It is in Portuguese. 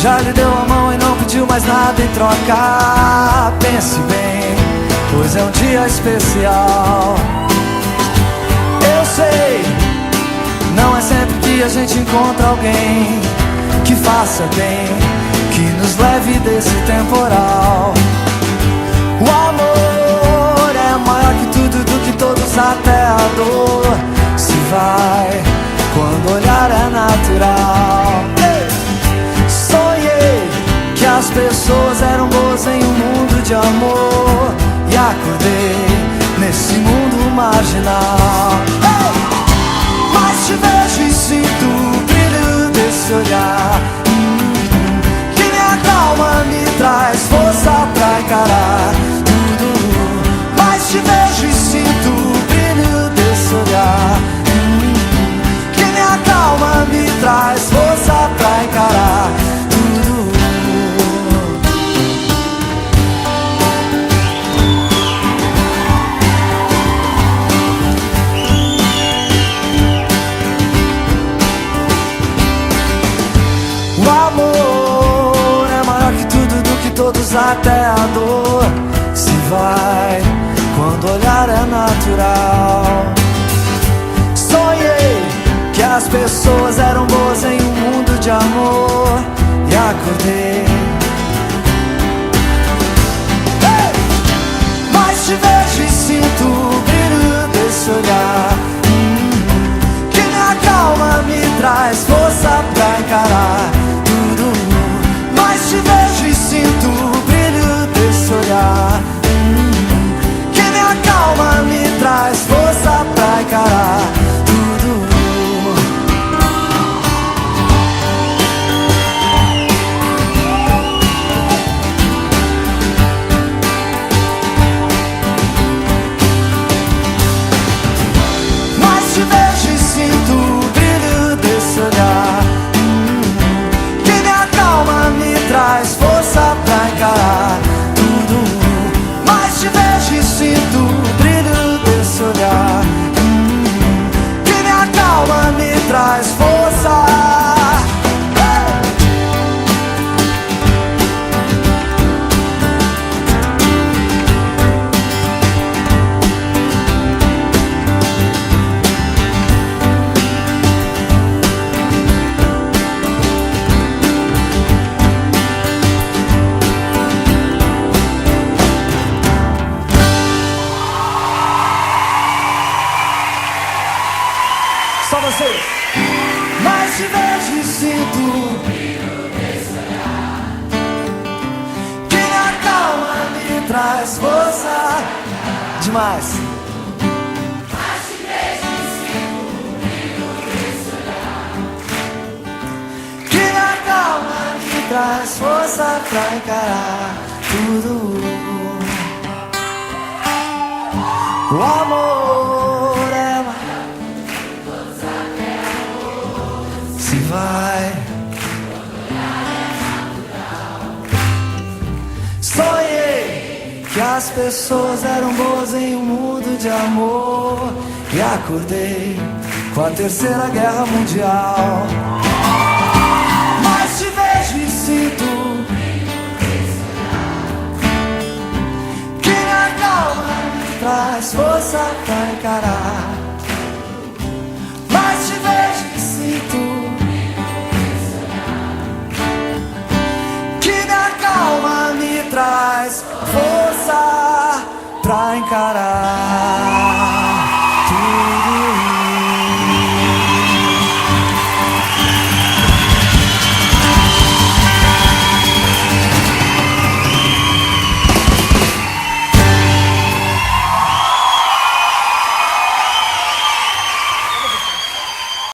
Já lhe deu a mão e não pediu mais nada em troca. Pense bem, pois é um dia especial. Eu sei, não é sempre que a gente encontra alguém que faça bem, que nos leve desse temporal. O amor é maior que tudo, do que todos, até a dor se vai quando o olhar é natural. Sonhei que as pessoas eram boas em um mundo de amor, e acordei nesse mundo marginal. Mas te vejo e sinto o brilho desse olhar, que me acalma, me traz força pra encarar tudo. Mas te vejo e sinto o brilho desse olhar, que me acalma, me traz força pra encarar tudo. O amor é maior que tudo, do que todos, até a dor se vai quando o olhar é natural. Sonhei que as pessoas eram boas em um mundo de amor, e acordei. Mas te vejo e sinto o brilho desse olhar, que me acalma, me traz força pra encarar tudo. Mas te vejo e sinto o brilho desse olhar, que me acalma, me traz força pra encarar tudo. Mas te vejo e sinto o brilho desse olhar, que me acalma, me traz força pra encarar tudo. Mas te vejo e sinto o brilho desse olhar, que me acalma, me traz força. Só vocês. Mas te vejo e sinto o brilho desse olhar, que me acalma, me traz força. Demais. Mas te vejo e sinto o brilho desse olhar, Que me acalma, me traz força pra encarar tudo. O amor é maior, se vai. Sonhei que as pessoas eram boas em um mundo de amor, e acordei com a Terceira Guerra Mundial. Mas te vejo e sinto que me acalma, me traz força pra encarar